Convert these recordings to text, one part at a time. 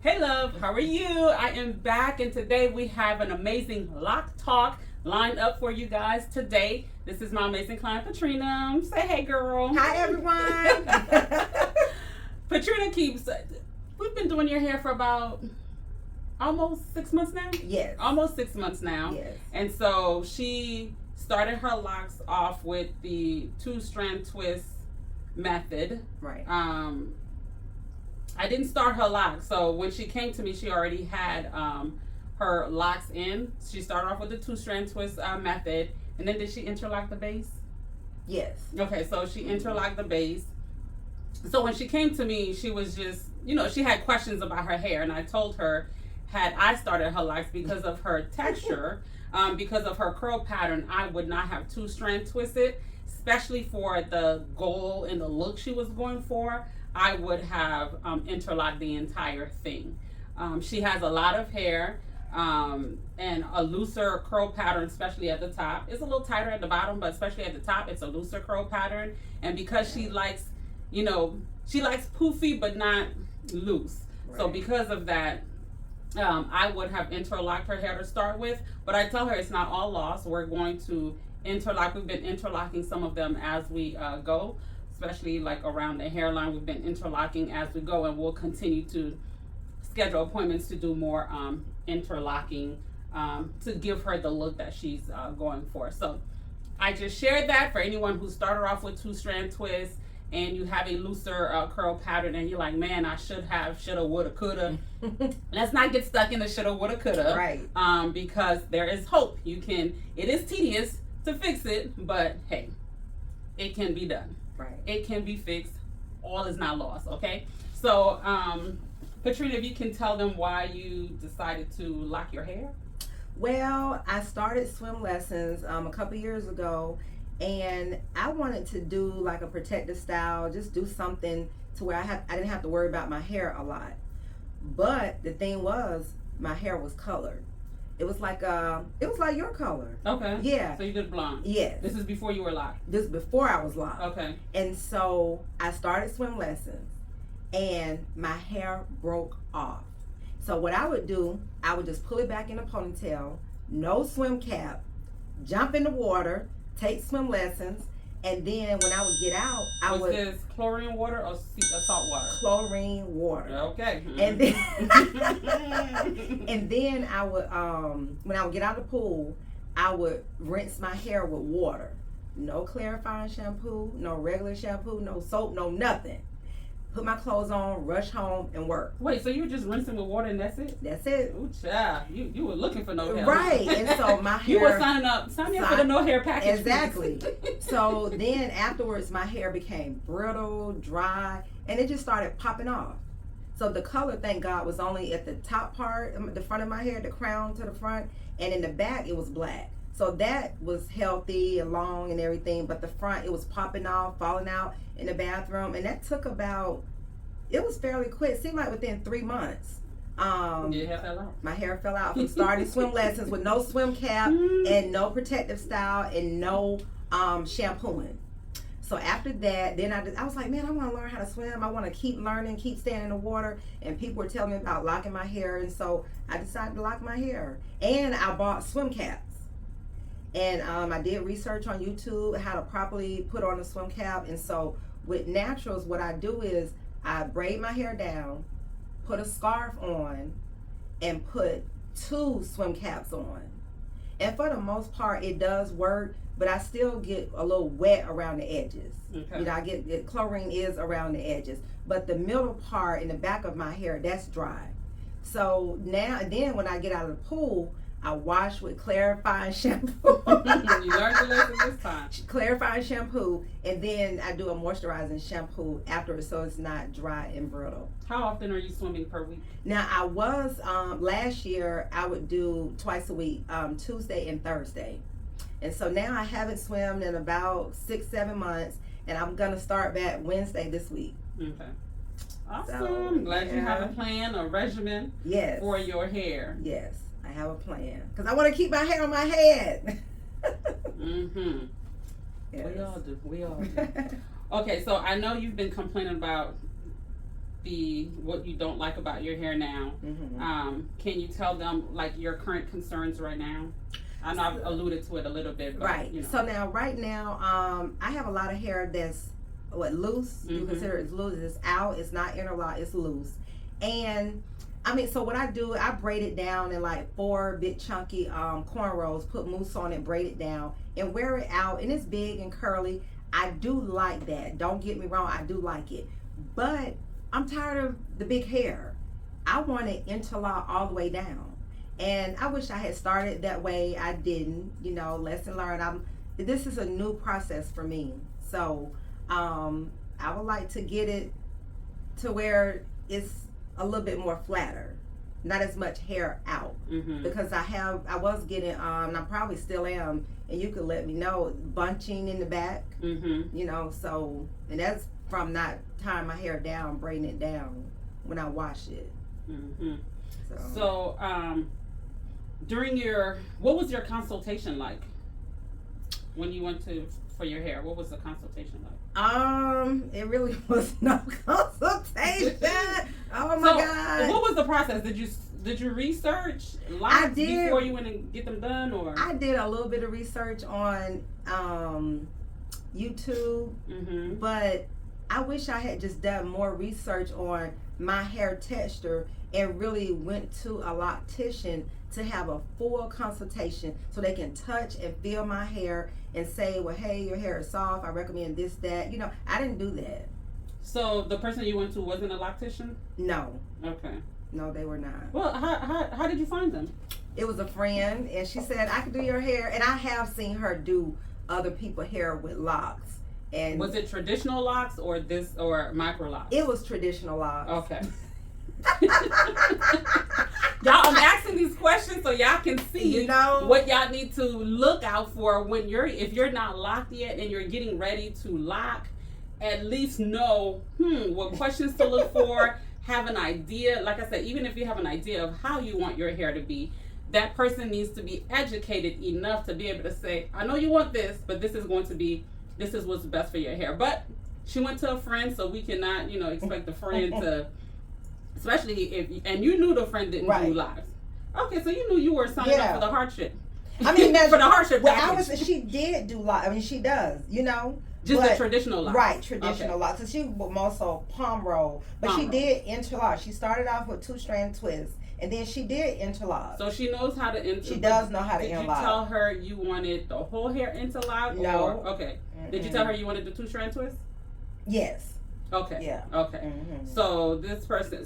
Hey love, how are you? I am back and today we have an amazing lock talk lined up for you guys today. This is my amazing client Patrina. Say hey girl. Hi everyone. Patrina we've been doing your hair for about almost 6 months now? Yes. Almost 6 months now. Yes. And so she started her locks off with the 2-strand twist method. Right. I didn't start her locks, so when she came to me, she already had her locks in. She started off with the 2-strand twist method, and then did she interlock the base? Yes. Okay, so she interlocked the base. So when she came to me, she was just, she had questions about her hair, and I told her, had I started her locks because of her texture, because of her curl pattern, I would not have 2-strand twisted, especially for the goal and the look she was going for. I would have interlocked the entire thing. She has a lot of hair and a looser curl pattern, especially at the top. It's a little tighter at the bottom, but especially at the top, it's a looser curl pattern. And because she likes, she likes poofy but not loose. Right. So because of that, I would have interlocked her hair to start with. But I tell her it's not all lost. We're going to interlock. We've been interlocking some of them as we go. Especially like around the hairline, we've been interlocking as we go, and we'll continue to schedule appointments to do more interlocking to give her the look that she's going for. So I just shared that for anyone who started off with 2-strand twists and you have a looser curl pattern and you're like, man, I should have, shoulda, woulda, coulda. Let's not get stuck in the shoulda, woulda, coulda. Right. Because there is hope. It is tedious to fix it, but hey, it can be done. Right. It can be fixed. All is not lost, okay? So, Patrina, if you can tell them why you decided to lock your hair. Well, I started swim lessons a couple years ago, and I wanted to do like a protective style, just do something to where I didn't have to worry about my hair a lot. But the thing was, my hair was colored. It was like your color. Okay. Yeah. So you did blonde. Yes. This is before you were locked. This is before I was locked. Okay. And so I started swim lessons, and my hair broke off. So what I would do, I would just pull it back in a ponytail, no swim cap, jump in the water, take swim lessons, and then when I would get out, Was this chlorine water or salt water? Chlorine water. Okay. And then and then I would when I would get out of the pool, I would rinse my hair with water. No clarifying shampoo, no regular shampoo, no soap, no nothing. Put my clothes on, rush home, and work. Wait, so you were just rinsing with water and that's it? That's it. Ooh, child. You were looking for no hair. Right. And so my hair... You were sign me up for the no hair package. Exactly. So then afterwards, my hair became brittle, dry, and it just started popping off. So the color, thank God, was only at the top part, the front of my hair, the crown to the front, and in the back, it was black. So that was healthy and long and everything, but the front, it was popping off, falling out in the bathroom, and that took it was fairly quick. It seemed like within 3 months. Your hair fell out? My hair fell out from starting swim lessons with no swim cap and no protective style and no shampooing. So after that, then I was like, man, I want to learn how to swim. I want to keep learning, keep staying in the water. And people were telling me about locking my hair, and so I decided to lock my hair. And I bought swim caps. And I did research on YouTube how to properly put on a swim cap. And so with naturals, what I do is I braid my hair down, put a scarf on, and put 2 swim caps on. And for the most part, it does work, but I still get a little wet around the edges. Okay. I get chlorine is around the edges, but the middle part in the back of my hair, that's dry. So then when I get out of the pool, I wash with clarifying shampoo. You learned the lesson this time. Clarifying shampoo, and then I do a moisturizing shampoo afterwards so it's not dry and brittle. How often are you swimming per week? Now I was, last year I would do twice a week, Tuesday and Thursday. And so now I haven't swum in about 6-7 months, and I'm gonna start back Wednesday this week. Okay. Awesome. So, I'm glad you have a plan, a regimen for your hair. Yes. I have a plan because I want to keep my hair on my head. Mm-hmm. Yes. We all do. Okay, so I know you've been complaining about what you don't like about your hair now. Can you tell them like your current concerns right now? I know I've alluded to it a little bit, but, right. You know. So now, right now, I have a lot of hair that's loose. You consider it's loose. It's out. It's not interlock. It's loose. And I mean, so what I do, I braid it down in like 4 big chunky cornrows, put mousse on it, braid it down, and wear it out. And it's big and curly. I do like that. Don't get me wrong. I do like it. But I'm tired of the big hair. I want it interlock all the way down. And I wish I had started that way. I didn't. You know, lesson learned. This is a new process for me. So I would like to get it to where it's a little bit more flatter, not as much hair out, because I was getting and I probably still am, and you could let me know, bunching in the back, you know, so, and that's from not tying my hair down, braiding it down when I wash it. So what was your consultation like when you went for your hair? What was the consultation like? It really was no consultation. Oh my God. What was the process? Did you research lots before you went and get them done, or? I did a little bit of research on YouTube, but I wish I had just done more research on my hair texture and really went to a loctician to have a full consultation so they can touch and feel my hair and say, well, hey, your hair is soft, I recommend this, that. You know, I didn't do that. So the person you went to wasn't a loctician? No. Okay. No, they were not. Well, how did you find them? It was a friend, and she said, I could do your hair. And I have seen her do other people's hair with locks. And was it traditional locks or Microlocs? It was traditional locks. Okay. Y'all, I'm asking these questions so y'all can see, you know, what y'all need to look out for when if you're not locked yet and you're getting ready to lock. At least know what questions to look for. Have an idea. Like I said, even if you have an idea of how you want your hair to be, that person needs to be educated enough to be able to say, I know you want this, but this is what's best for your hair. But she went to a friend, so we cannot, expect the friend to, especially and you knew the friend didn't do lives. Okay, so you knew you were signing up for the hardship. I mean, for the hardship package. She did do locks. I mean, she does, Just the traditional locks. Right, traditional locks. So she was more so palm roll. But she did interlock. She started off with 2-strand twists. And then she did interlock. So she knows how to interlock. She does know how to interlock. Did you tell her you wanted the whole hair interlocked? No. Okay. Did you tell her you wanted the 2-strand twist? Yes. Okay. Yeah. Okay. So this person,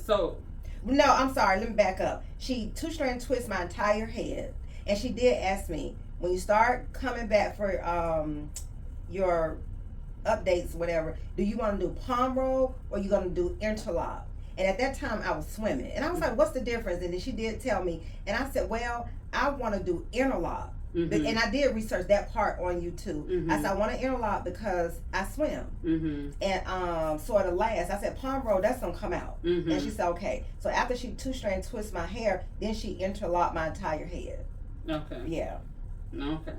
No, I'm sorry. Let me back up. She 2-strand twist my entire head. And she did ask me, when you start coming back for your updates, whatever, do you want to do palm roll or you going to do interlock? And at that time I was swimming, and I was like, what's the difference? And then she did tell me, and I said, well, I want to do interlock. And I did research that part on YouTube. I said, I want to interlock because I swim. And sort of last, I said, palm roll, that's gonna come out. And she said, okay. So after she 2-strand twist my hair, then she interlocked my entire head. Okay. Yeah. Okay.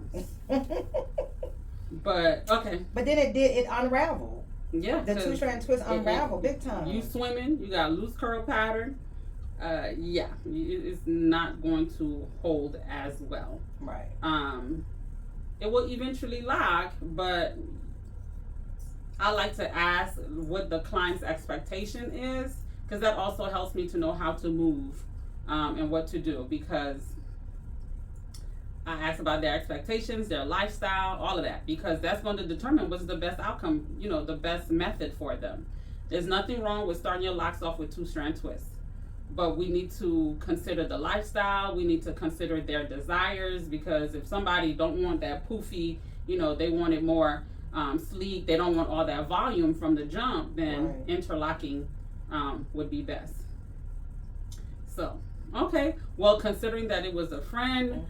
But then it unraveled. Yeah. The 2-strand twist unraveled big time. You swimming, you got a loose curl pattern. Yeah, it's not going to hold as well. Right. It will eventually lock, but I like to ask what the client's expectation is, because that also helps me to know how to move and what to do, because I ask about their expectations, their lifestyle, all of that, because that's going to determine what's the best outcome, the best method for them. There's nothing wrong with starting your locks off with 2-strand twists, but we need to consider the lifestyle. We need to consider their desires, because if somebody don't want that poofy, they want it more sleek, they don't want all that volume from the jump, then interlocking would be best. So, okay, well, considering that it was a friend,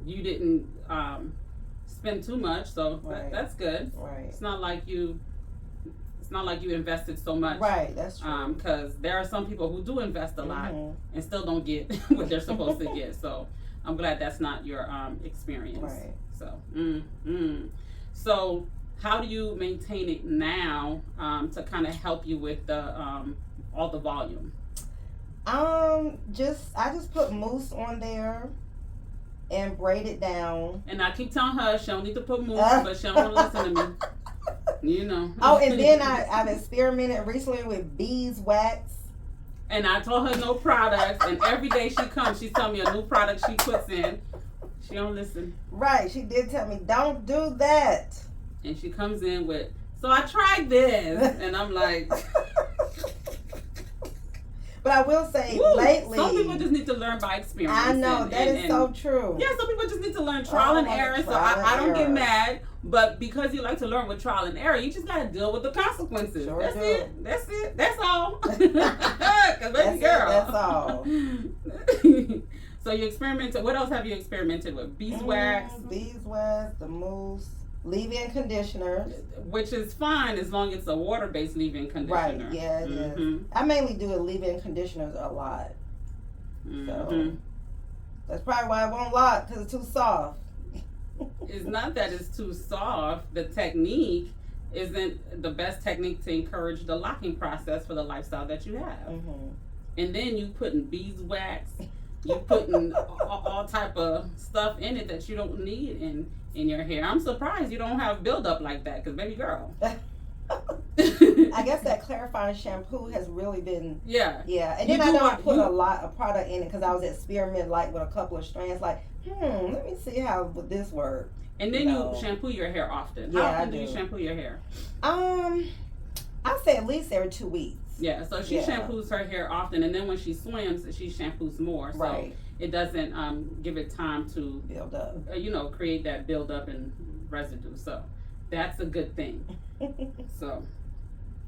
you didn't spend too much, so that's good. Right. It's not like you invested so much. Right, that's true. Because there are some people who do invest a lot and still don't get what they're supposed to get. So I'm glad that's not your experience. Right. So, So how do you maintain it now to kind of help you with the all the volume? I just put mousse on there and braid it down. And I keep telling her she don't need to put mousse, but she don't want to listen to me. You know. Oh, and then I've experimented recently with beeswax. And I told her no products, and every day she comes, she's telling me a new product she puts in. She don't listen. Right, she did tell me, don't do that. And she comes in with, so I tried this, and I'm like. But I will say, Woo, lately, some people just need to learn by experience. I know, that is so true. Yeah, some people just need to learn trial and error. So I don't get mad. But because you like to learn with trial and error, you just got to deal with the consequences. Sure That's do. it. That's it. That's all. Because baby girl. That's all. So you experimented. What else have you experimented with? Beeswax? Beeswax, the mousse, leave-in conditioner. Which is fine as long as it's a water-based leave-in conditioner. Right, yeah, it is. I mainly do leave-in conditioners a lot. So that's probably why it won't lock, because it's too soft. It's not that it's too soft. The technique isn't the best technique to encourage the locking process for the lifestyle that you have. And then you putting beeswax, you putting all type of stuff in it that you don't need in your hair. I'm surprised you don't have buildup like that, because baby girl. I guess that clarifying shampoo has really been and then I don't put a lot of product in it because I was experimenting like with a couple of strands, like let me see how would this work. And then you shampoo your hair often. How often do you shampoo your hair? I'd say at least every 2 weeks. Yeah, so she shampoos her hair often, and then when she swims, she shampoos more. So it doesn't give it time to build up. Create that buildup and residue. So that's a good thing. So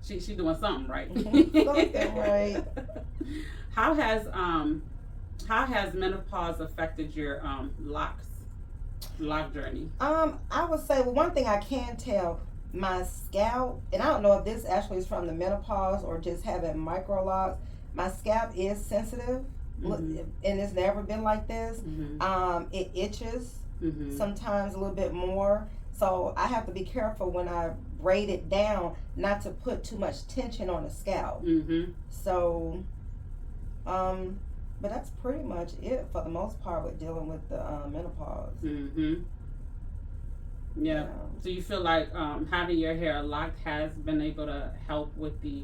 she doing something right. Something right. How has menopause affected your lock journey? I would say, well, one thing I can tell, my scalp, and I don't know if this actually is from the menopause or just having microlocs, my scalp is sensitive. And it's never been like this. It itches sometimes a little bit more. So I have to be careful when I braid it down not to put too much tension on the scalp. So, but that's pretty much it for the most part with dealing with the menopause. Yeah. So you feel like having your hair locked has been able to help with the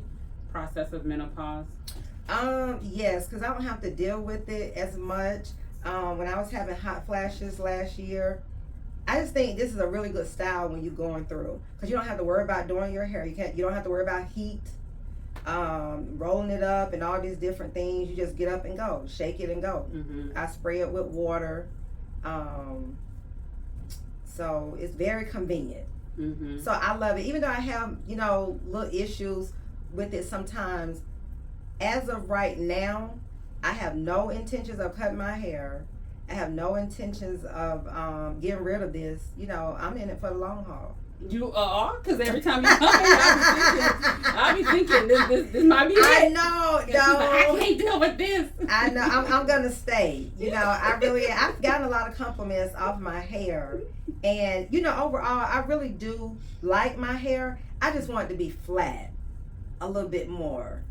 process of menopause? Yes, because I don't have to deal with it as much. When I was having hot flashes last year, I just think this is a really good style when you're going through, because you don't have to worry about doing your hair. You don't have to worry about heat, rolling it up and all these different things. You just get up and go, shake it and go. I spray it with water. So it's very convenient. So I love it. Even though I have, little issues with it sometimes, as of right now, I have no intentions of cutting my hair. I have no intentions of getting rid of this. I'm in it for the long haul. You are? Because every time you come in, I be thinking this might be it. I know. No. I can't deal with this. I know. I'm going to stay. I've gotten a lot of compliments off my hair. And, overall, I really do like my hair. I just want it to be flat a little bit more.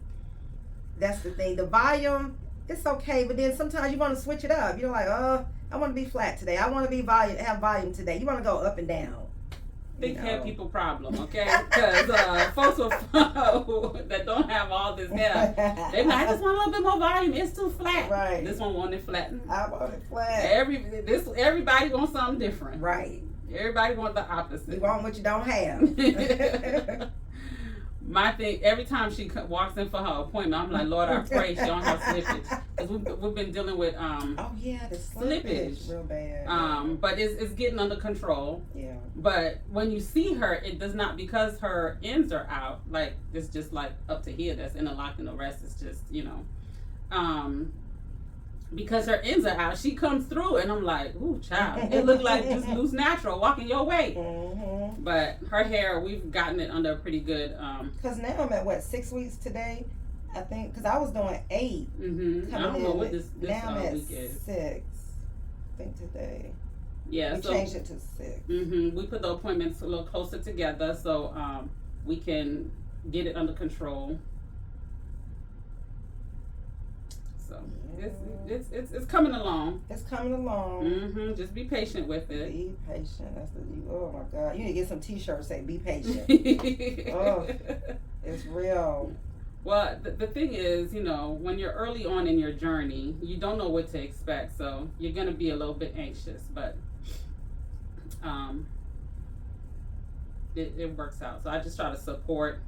That's the thing. The volume, it's okay, but then sometimes you want to switch it up. You're like, I want to be flat today. I want to be have volume today. You want to go up and down. Big hair people problem, okay? Because folks that don't have all this hair, they like, I just want a little bit more volume. It's too flat. Right. This one want it flattened. I want it flat. Everybody wants something different. Right. Everybody wants the opposite. You want what you don't have. My thing, every time she walks in for her appointment, I'm like, Lord, I pray she don't have slippage. Because we've been dealing with the slippage. Real bad. But it's getting under control. Yeah. But when you see her, it does not, because her ends are out, like, it's just like up to here that's interlocked, and the rest is just, because her ends are out, she comes through, and I'm like, ooh, child, it looked like just loose natural walking your way. But her hair, we've gotten it under a pretty good. Because now I'm at 6 weeks today, I think. Because I was doing 8. I don't know what this now I'm at week is. 6. I think today. Yeah, We so changed it to 6. we put the appointments a little closer together so we can get it under control. So it's coming along. It's coming along. Just be patient with it. Be patient. Oh my God. You need to get some t-shirts say be patient. Oh, it's real. Well, the thing is, when you're early on in your journey, you don't know what to expect, so you're gonna be a little bit anxious, but it works out. So I just try to support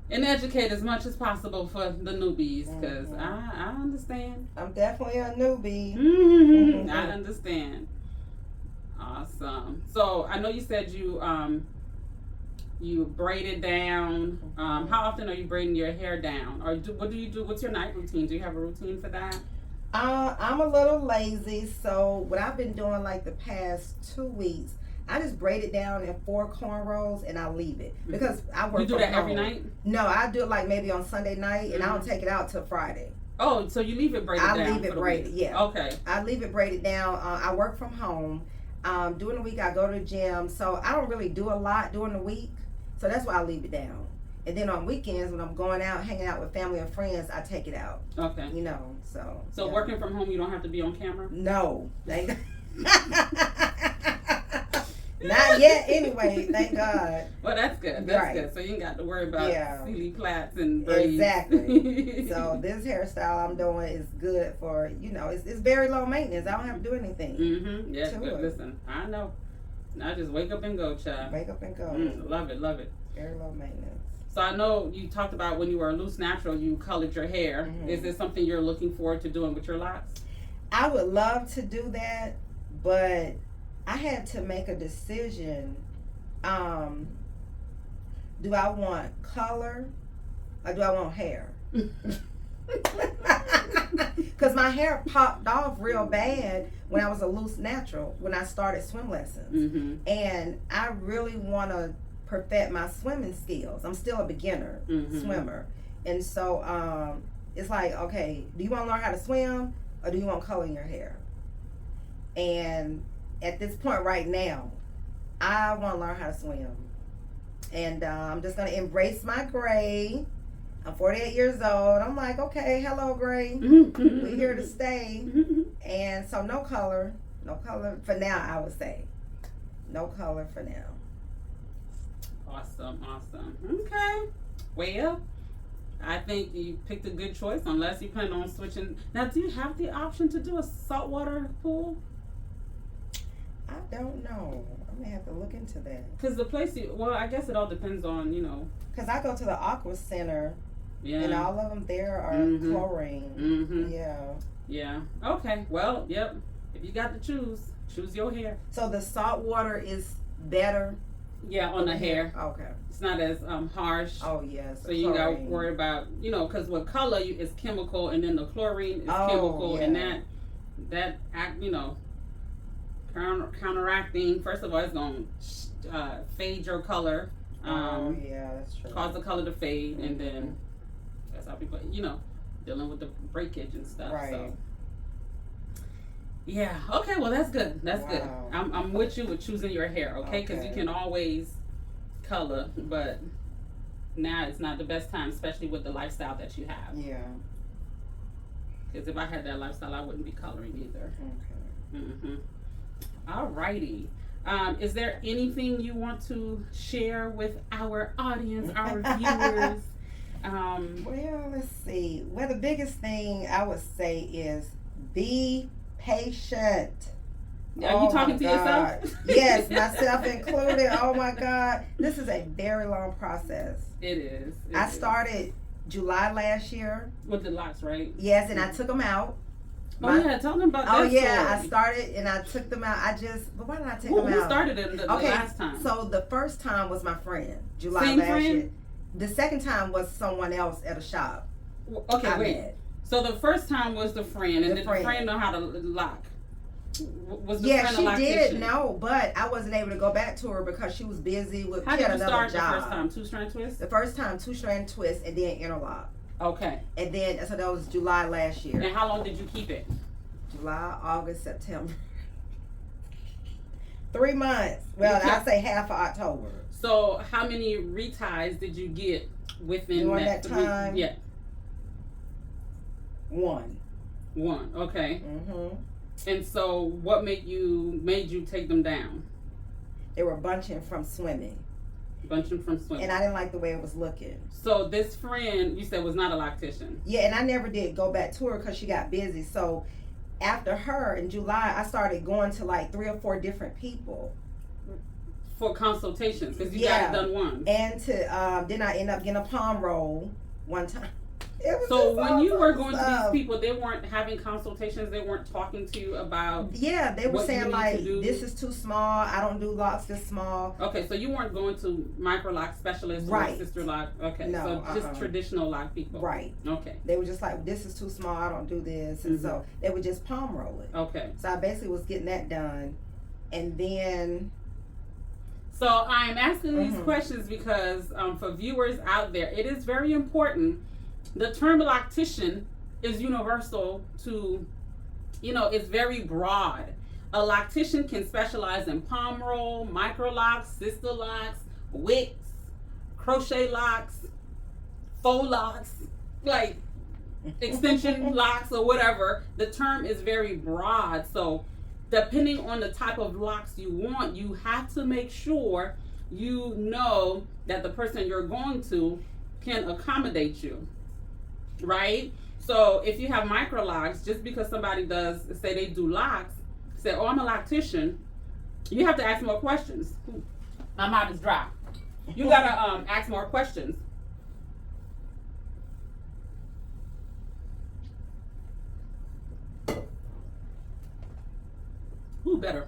and educate as much as possible for the newbies, because I understand. I'm definitely a newbie. I understand. Awesome. So I know you said you braid it down. How often are you braiding your hair down? Or what do you do? What's your night routine? Do you have a routine for that? I'm a little lazy, so what I've been doing like the past 2 weeks, I just braid it down in 4 cornrows and I leave it because I work. You do that every night? No, I do it like maybe on Sunday night and I don't take it out till Friday. Oh, so you leave it braided down? I leave it braided, yeah. Okay. I leave it braided down. I work from home. During the week I go to the gym, so I don't really do a lot during the week. So that's why I leave it down. And then on weekends when I'm going out, hanging out with family and friends, I take it out. Okay. So yeah. Working from home, you don't have to be on camera? No. Not yet anyway, thank God. Well, that's good. That's good. So you ain't got to worry about silly plaits and braids. Exactly. So this hairstyle I'm doing is good for, it's very low maintenance. I don't have to do anything. Yeah, good. Listen, I know. I just wake up and go, child. Wake up and go. Love it, love it. Very low maintenance. So I know you talked about when you were a loose natural, you colored your hair. Is this something you're looking forward to doing with your locks? I would love to do that, but I had to make a decision. Do I want color or do I want hair? Because my hair popped off real bad when I was a loose natural, when I started swim lessons. And I really want to perfect my swimming skills. I'm still a beginner swimmer. And so it's like, okay, do you want to learn how to swim or do you want color in your hair? And at this point right now, I want to learn how to swim. And I'm just going to embrace my gray. I'm 48 years old. I'm like, okay, hello, gray. We're here to stay. And so no color for now, I would say. No color for now. Awesome. Okay. Well, I think you picked a good choice unless you plan on switching. Now, do you have the option to do a saltwater pool? I don't know. I may have to look into that. Because the place I guess it all depends on, Because I go to the Aqua Center. Yeah. And all of them there are chlorine. Yeah. Okay. Well, yep. If you got to choose your hair. So the salt water is better? Yeah, on the hair. Okay. It's not as harsh. Oh, yes. So you got to worry about, because with color, it's chemical, and then the chlorine is chemical, and that counteracting, first of all, it's going to fade your color. That's true. Cause the color to fade, and then that's how people, dealing with the breakage and stuff. Right. So. Yeah. Okay. Well, that's good. That's good. I'm with you with choosing your hair. Okay. Because you can always color, but now it's not the best time, especially with the lifestyle that you have. Yeah. Because if I had that lifestyle, I wouldn't be coloring either. Okay. Alrighty. Is there anything you want to share with our audience, our viewers? Well, let's see. Well, the biggest thing I would say is be patient. Are you talking to yourself? Yes, myself included. Oh my God. This is a very long process. It is. I started July last year. With the locks, right? Yes, and I took them out. Tell them about that. Oh yeah, story. I started and I took them out. But why did I take them out? Who started it the last time? So the first time was my friend, July Same last friend? year. The second time was someone else at a shop. Okay, wait. So the first time was the friend, and did the friend know how to lock? Was the friend a loctician? She did know, but I wasn't able to go back to her because she was busy with How did you start job. the first time? 2-strand twist? The first time, 2-strand twist, and then interlock. Okay. And then, so that was July last year. And how long did you keep it? July, August, September. 3 months. Well, I say half of October. So how many reties did you get within during that time? Yeah. One. Okay. Mm-hmm. And so what made you take them down? They were bunching from swimming. And I didn't like the way it was looking. So this friend you said was not a loctician. Yeah, and I never did go back to her because she got busy. So after her in July, I started going to like 3 or 4 different people for consultations because you got it done once. And to then I ended up getting a palm roll one time. So when you were going to these people, they weren't having consultations. They weren't talking to you about. Yeah, they were saying like, "This is too small. I don't do Locs this small." Okay, so you weren't going to Microlocs specialists or Sisterlocs. Okay, no, so just traditional lock people. Right. Okay. They were just like, "This is too small. I don't do this," and so they would just palm roll it. Okay. So I basically was getting that done, and then. So I'm asking these questions because for viewers out there, it is very important. The term loctician is universal to, it's very broad. A loctician can specialize in palm roll, Microlocs, Sisterlocs, wicks, crochet locks, faux locks, like extension locks or whatever. The term is very broad. So depending on the type of locks you want, you have to make sure you know that the person you're going to can accommodate you. Right? So if you have Microlocs, just because somebody say they do locks, say, "Oh, I'm a loctician," you have to ask more questions. Ooh, my mouth is dry. You gotta ask more questions. Who better?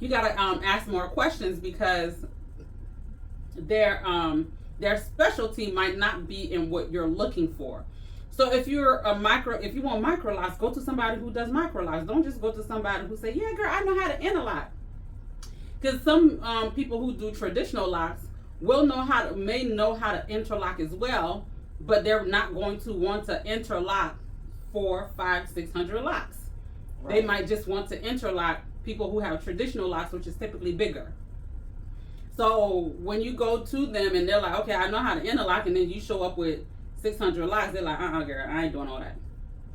You gotta ask more questions because their specialty might not be in what you're looking for. So if you want Microlocs, go to somebody who does Microlocs. Don't just go to somebody who say, "Yeah, girl, I know how to interlock." Because some people who do traditional locks may know how to interlock as well, but they're not going to want to interlock 400, 500, 600 locks. Right. They might just want to interlock people who have traditional locks, which is typically bigger. So when you go to them and they're like, "Okay, I know how to interlock," and then you show up with 600 locks, they're like, "Girl, I ain't doing all that."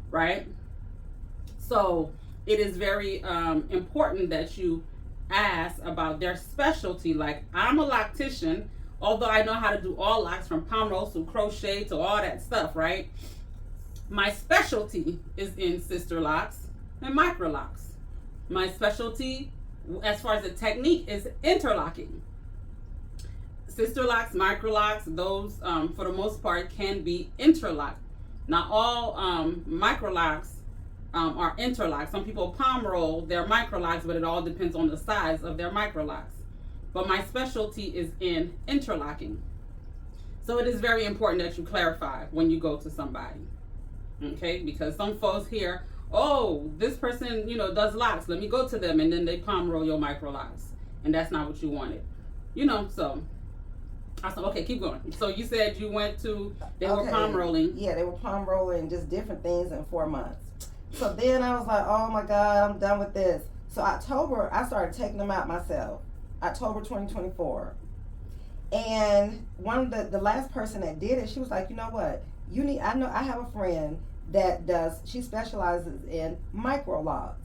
Right? So it is very important that you ask about their specialty. Like, I'm a loctician, although I know how to do all locks from palm rolls to crochet to all that stuff, right? My specialty is in Sisterlocs and Microlocs. My specialty, as far as the technique, is interlocking. Sisterlocs, Microlocs, those for the most part can be interlocked. Not all Microlocs are interlocked. Some people palm roll their Microlocs, but it all depends on the size of their Microlocs. But my specialty is in interlocking. So it is very important that you clarify when you go to somebody. Okay? Because some folks hear, "Oh, this person, does locks. Let me go to them," and then they palm roll your Microlocs. And that's not what you wanted. So I said, "Okay, keep going." So you said you went to, they were palm rolling. Yeah, they were palm rolling just different things in 4 months. So then I was like, "Oh my God, I'm done with this." So October, I started taking them out myself. October 2024. And one of the last person that did it, she was like, "You know what? I have a friend that she specializes in Microlocs."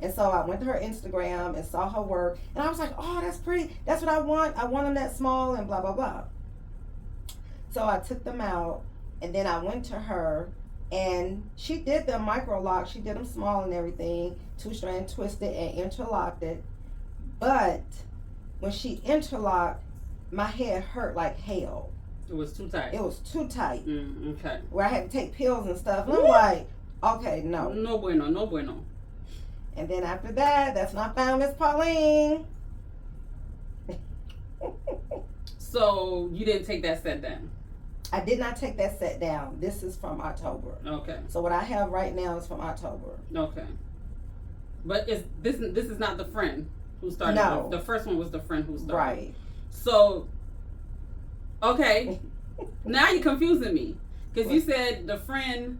And so I went to her Instagram and saw her work, and I was like, "Oh, that's pretty. That's what I want. I want them that small," and blah, blah, blah. So I took them out, and then I went to her, and she did them Microlocs. She did them small and everything, 2-strand twisted and interlocked it. But when she interlocked, my head hurt like hell. It was too tight. It was too tight. Okay. Where I had to take pills and stuff. And I'm like, "Okay, no. No bueno, no bueno." And then after that, that's when I found Miss Pauline. So you didn't take that set down? I did not take that set down. This is from October. Okay. So what I have right now is from October. Okay. But this is not the friend who started. No. The first one was the friend who started. Right. So, okay. Now you're confusing me. Because you said the friend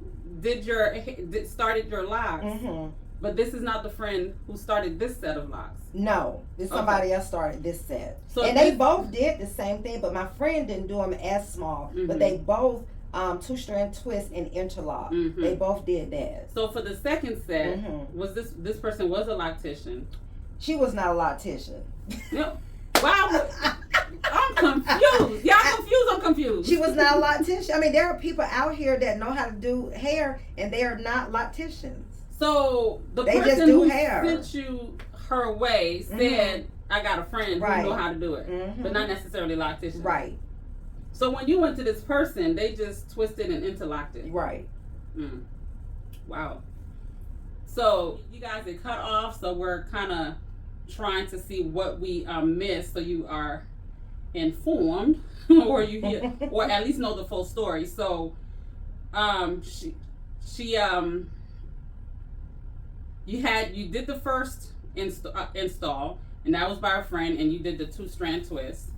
started your locks. But this is not the friend who started this set of locks. No, this somebody else started this set. So and they both did the same thing, but my friend didn't do them as small. But they both 2-strand twist and interlock. They both did that. So for the second set, was this person was a loctician? She was not a loctician. No. Wow. I'm confused. Y'all confused? I'm confused. She was not a loctician. I mean, there are people out here that know how to do hair, and they are not locticians. So the person who sent you her way said, I got a friend who know how to do it, but not necessarily loctician. Right. So when you went to this person, they just twisted and interlocked it. Right. Wow. So you guys are cut off, so we're kind of trying to see what we missed, so you are informed, or or at least know the full story. So, you did the first install, and that was by a friend, and you did the 2-strand twist,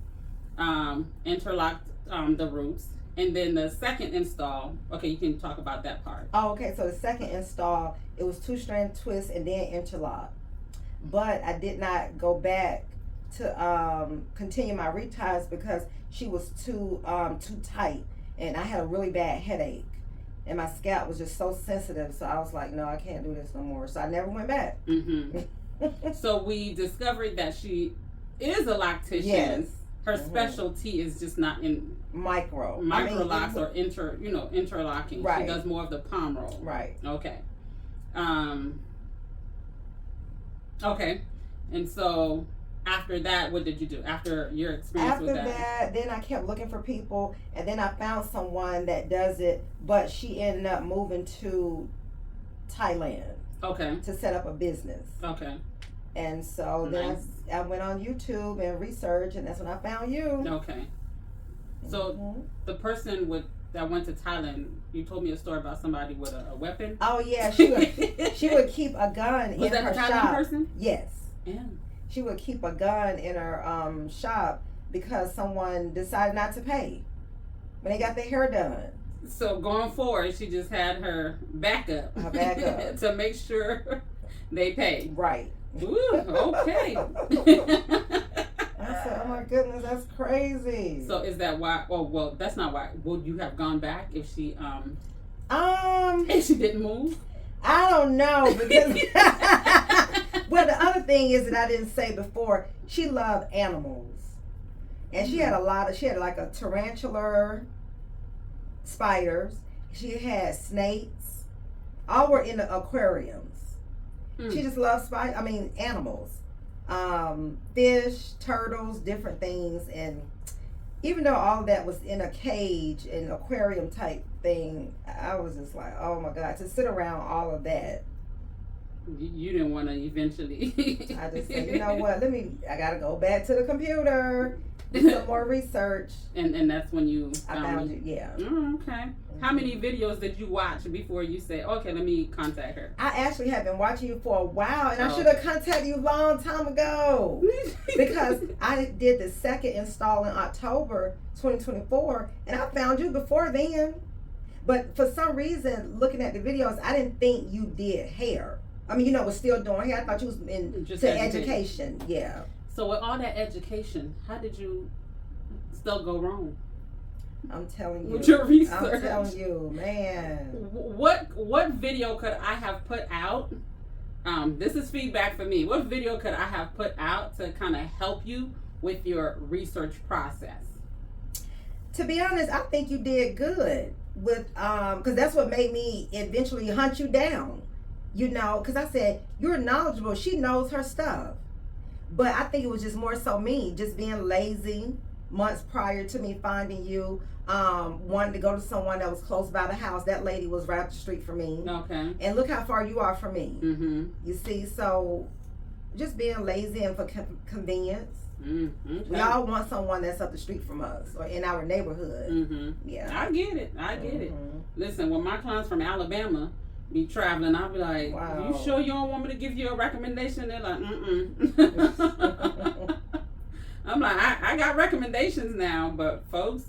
interlocked the roots, and then the second install. Okay, you can talk about that part. Oh, okay. So the second install, it was 2-strand twist and then interlock. But I did not go back to continue my reties because she was too tight, and I had a really bad headache, and my scalp was just so sensitive. So I was like, no, I can't do this no more. So I never went back. So we discovered that she is a loctician. Yes. Her specialty is just not in microlocs or interlocking. Right. She does more of the palm roll. Right. Okay. Okay. And so after that, what did you do? After your experience with that? After that, then I kept looking for people, and then I found someone that does it, but she ended up moving to Thailand. Okay. To set up a business. Okay. And so then I went on YouTube and researched, and that's when I found you. Okay. So the person that went to Thailand, you told me a story about somebody with a weapon. Oh yeah, she would keep a gun Was in her that a Thailand shop. person? Yes. Yeah. She would keep a gun in her shop because someone decided not to pay when they got their hair done. So going forward, she just had her backup. Her backup. To make sure they pay. Right. Ooh, okay. I said, oh my goodness, that's crazy. So is that why? Oh well, that's not why. Would you have gone back if she if she didn't move? I don't know because well, the other thing is that I didn't say before. She loved animals, and she had like a tarantula, spiders. She had snakes. All were in the aquariums. She just loves animals. Fish, turtles, different things. And even though all of that was in a cage, an aquarium type thing, I was just like, oh my God, to sit around all of that. You didn't want to eventually. I just said, you know what, I got to go back to the computer, do some more research. And that's when I found you, yeah. Oh, okay. How many videos did you watch before you said, okay, let me contact her? I actually have been watching you for a while, and I should have contacted you a long time ago because I did the second install in October 2024, and I found you before then. But for some reason, looking at the videos, I didn't think you did hair. I mean, was still doing hair. I thought you was into education. Yeah. So with all that education, how did you still go wrong? I'm telling you. With your research. I'm telling you, man. What video could I have put out? This is feedback for me. What video could I have put out to kind of help you with your research process? To be honest, I think you did good with because that's what made me eventually hunt you down. Because I said you're knowledgeable. She knows her stuff. But I think it was just more so me, just being lazy months prior to me finding you. Wanted to go to someone that was close by the house. That lady was right up the street from me. Okay. And look how far you are from me. Mm-hmm. You see, so just being lazy and for convenience. Mm-hmm. Okay. We all want someone that's up the street from us or in our neighborhood. Mm-hmm. Yeah. I get it. Listen, when my clients from Alabama be traveling, I'll be like, wow. You sure you don't want me to give you a recommendation? They're like, mm-mm. I'm like, I got recommendations now, but folks,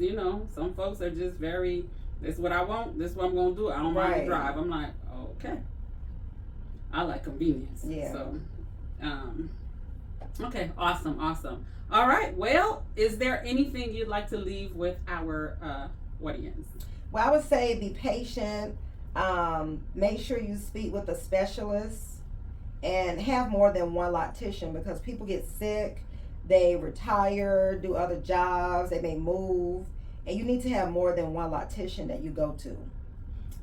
some folks are just very, this is what I want, this is what I'm going to do. I don't mind to drive. I'm like, okay. I like convenience. Yeah. So, okay, awesome. All right. Well, is there anything you'd like to leave with our audience? Well, I would say be patient. Make sure you speak with a specialist and have more than one loctician, because people get sick, they retire, do other jobs, they may move, and you need to have more than one loctician that you go to.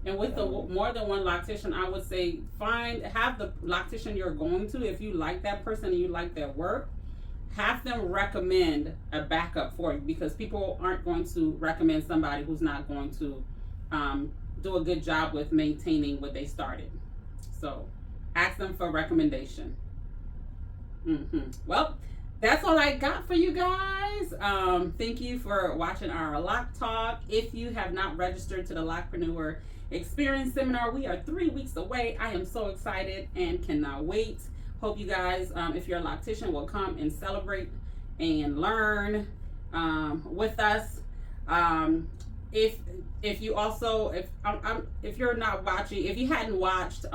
And with the more than one loctician, I would say have the loctician you're going to, if you like that person and you like their work, have them recommend a backup for you, because people aren't going to recommend somebody who's not going to do a good job with maintaining what they started. So ask them for recommendation. Well, that's all I got for you guys. Thank you for watching our Loc Talk. If you have not registered to the Locpreneur Experience Seminar, we are 3 weeks away. I am so excited and cannot wait. Hope you guys, if you're a loctician, will come and celebrate and learn with us. If you also, if you're not watching, if you hadn't watched,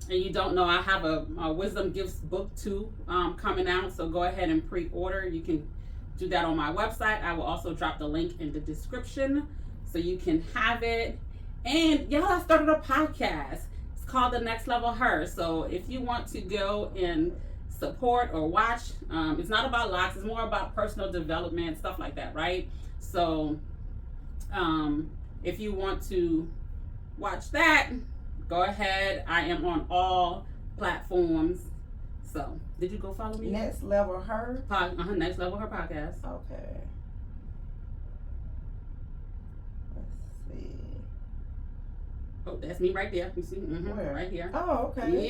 and you don't know, I have a Wisdom Gifts book 2 coming out. So go ahead and pre-order. You can do that on my website. I will also drop the link in the description so you can have it. And y'all, I started a podcast. It's called The Next Level Her. So if you want to go and support or watch, it's not about locks. It's more about personal development, stuff like that, right? So if you want to watch that, go ahead. I am on all platforms. So, did you go follow me? Next Level Her? Next Level Her podcast. Okay. Let's see. Oh, that's me right there. You see? Where? Right here. Oh, okay.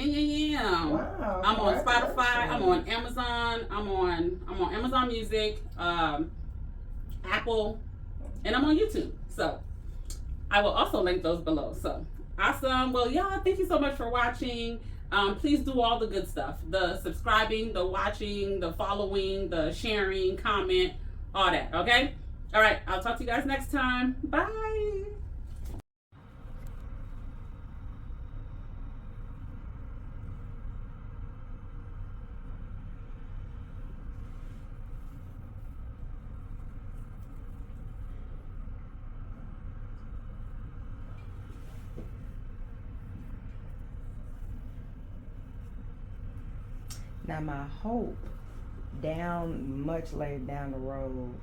Yeah. Wow. I'm on Spotify. I'm on Amazon. I'm on Amazon Music, Apple, and I'm on YouTube. So, I will also link those below. So, awesome. Well, y'all, thank you so much for watching. Please do all the good stuff. The subscribing, the watching, the following, the sharing, comment, all that, okay? All right, I'll talk to you guys next time. Bye. Now my hope, much later down the road,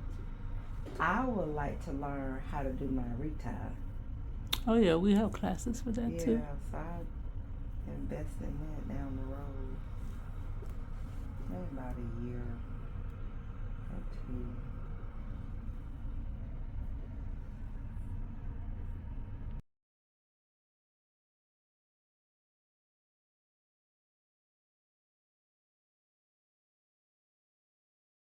I would like to learn how to do my retie. Oh yeah, we have classes for that too. Yeah, so I invest in that down the road. Maybe about a year or 2.